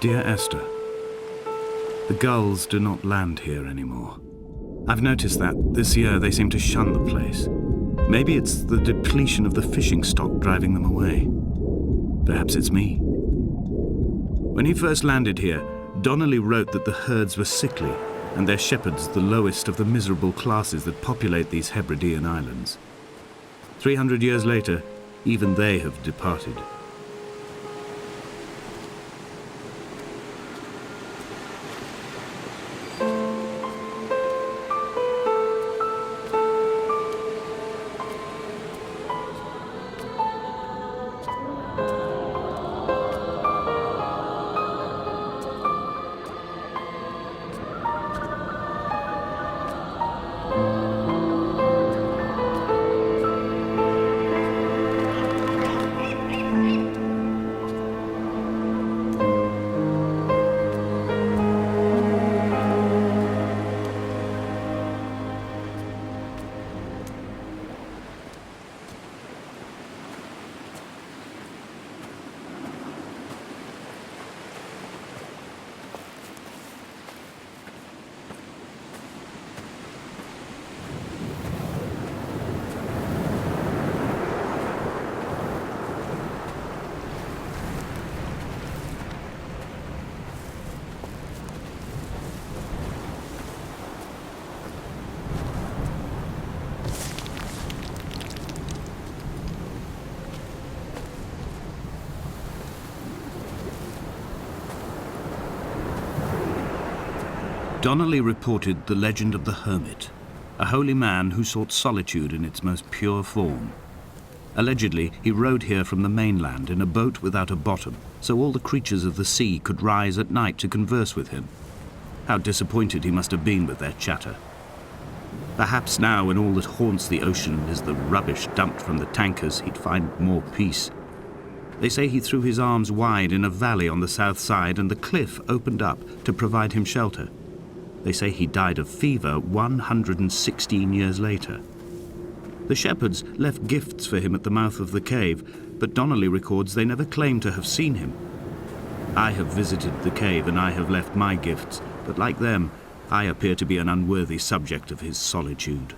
Dear Esther, the gulls do not land here anymore. I've noticed that this year they seem to shun the place. Maybe it's the depletion of the fishing stock driving them away. Perhaps it's me. When he first landed here, Donnelly wrote that the herds were sickly and their shepherds the lowest of the miserable classes that populate these Hebridean islands. 300 years later, even they have departed. Donnelly reported the legend of the hermit, a holy man who sought solitude in its most pure form. Allegedly, he rode here from the mainland in a boat without a bottom, so all the creatures of the sea could rise at night to converse with him. How disappointed he must have been with their chatter. Perhaps now, when all that haunts the ocean is the rubbish dumped from the tankers, he'd find more peace. They say he threw his arms wide in a valley on the south side and the cliff opened up to provide him shelter. They say he died of fever 116 years later. The shepherds left gifts for him at the mouth of the cave, but Donnelly records they never claimed to have seen him. I have visited the cave and I have left my gifts, but like them, I appear to be an unworthy subject of his solitude.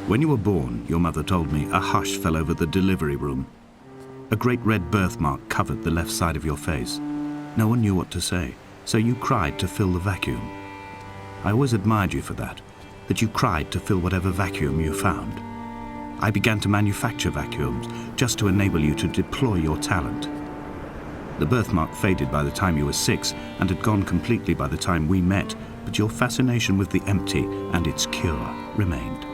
When you were born, your mother told me, a hush fell over the delivery room. A great red birthmark covered the left side of your face. No one knew what to say, so you cried to fill the vacuum. I always admired you for that you cried to fill whatever vacuum you found. I began to manufacture vacuums just to enable you to deploy your talent. The birthmark faded by the time you were 6 and had gone completely by the time we met, but your fascination with the empty and its cure remained.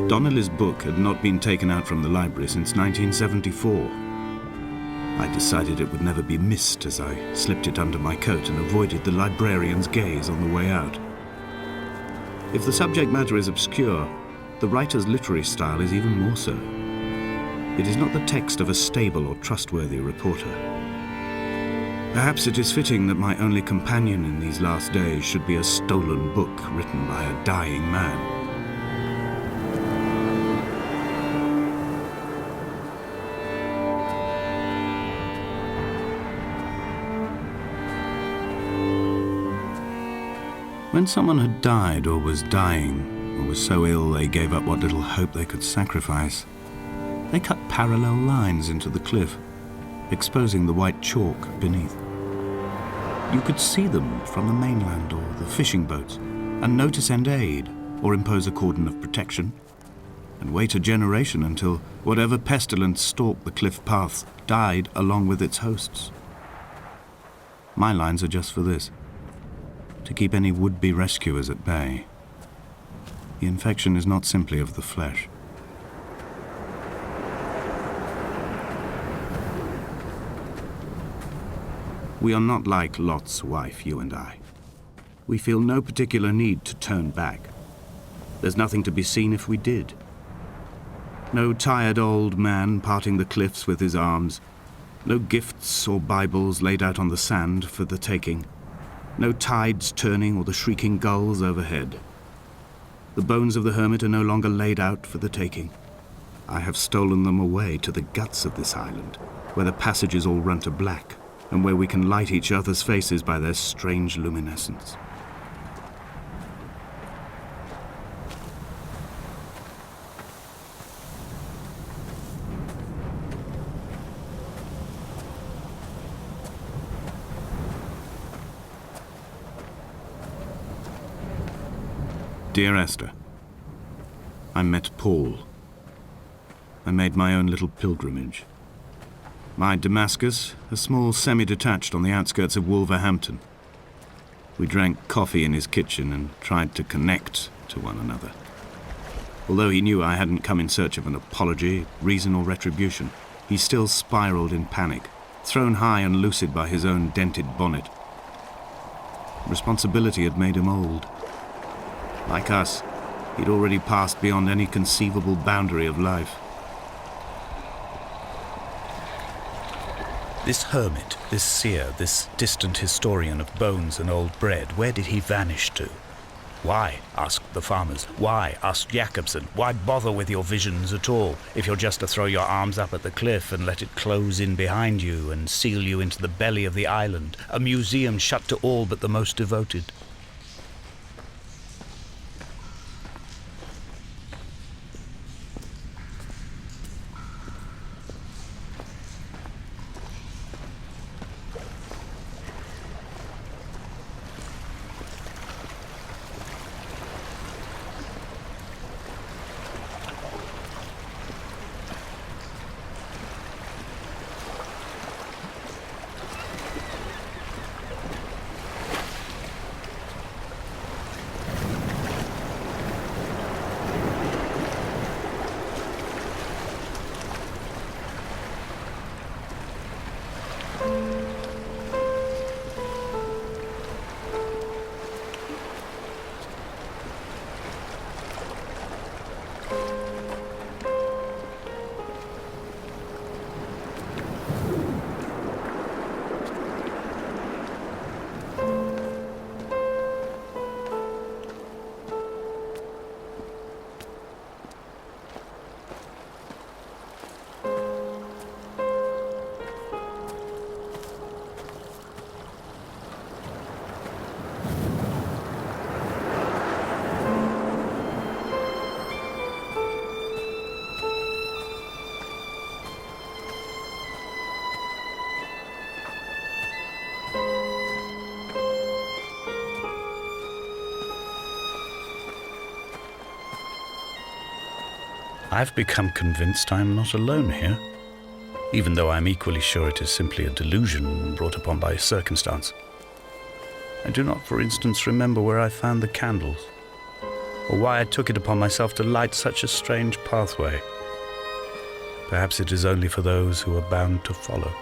Donnelly's book had not been taken out from the library since 1974. I decided it would never be missed as I slipped it under my coat and avoided the librarian's gaze on the way out. If the subject matter is obscure, the writer's literary style is even more so. It is not the text of a stable or trustworthy reporter. Perhaps it is fitting that my only companion in these last days should be a stolen book written by a dying man. When someone had died or was dying, or was so ill they gave up what little hope they could sacrifice, they cut parallel lines into the cliff, exposing the white chalk beneath. You could see them from the mainland or the fishing boats, and know to send aid or impose a cordon of protection, and wait a generation until whatever pestilence stalked the cliff paths died along with its hosts. My lines are just for this: to keep any would-be rescuers at bay. The infection is not simply of the flesh. We are not like Lot's wife, you and I. We feel no particular need to turn back. There's nothing to be seen if we did. No tired old man parting the cliffs with his arms. No gifts or Bibles laid out on the sand for the taking. No tides turning or the shrieking gulls overhead. The bones of the hermit are no longer laid out for the taking. I have stolen them away to the guts of this island, where the passages all run to black, and where we can light each other's faces by their strange luminescence. Dear Esther, I met Paul. I made my own little pilgrimage. My Damascus, a small semi-detached on the outskirts of Wolverhampton. We drank coffee in his kitchen and tried to connect to one another. Although he knew I hadn't come in search of an apology, reason or retribution, he still spiraled in panic, thrown high and lucid by his own dented bonnet. Responsibility had made him old. Like us, he'd already passed beyond any conceivable boundary of life. This hermit, this seer, this distant historian of bones and old bread, where did he vanish to? Why, asked the farmers. Why, asked Jacobson. Why bother with your visions at all, if you're just to throw your arms up at the cliff and let it close in behind you and seal you into the belly of the island, a museum shut to all but the most devoted? I've become convinced I am not alone here, even though I'm equally sure it is simply a delusion brought upon by circumstance. I do not, for instance, remember where I found the candles. or why I took it upon myself to light such a strange pathway. Perhaps it is only for those who are bound to follow.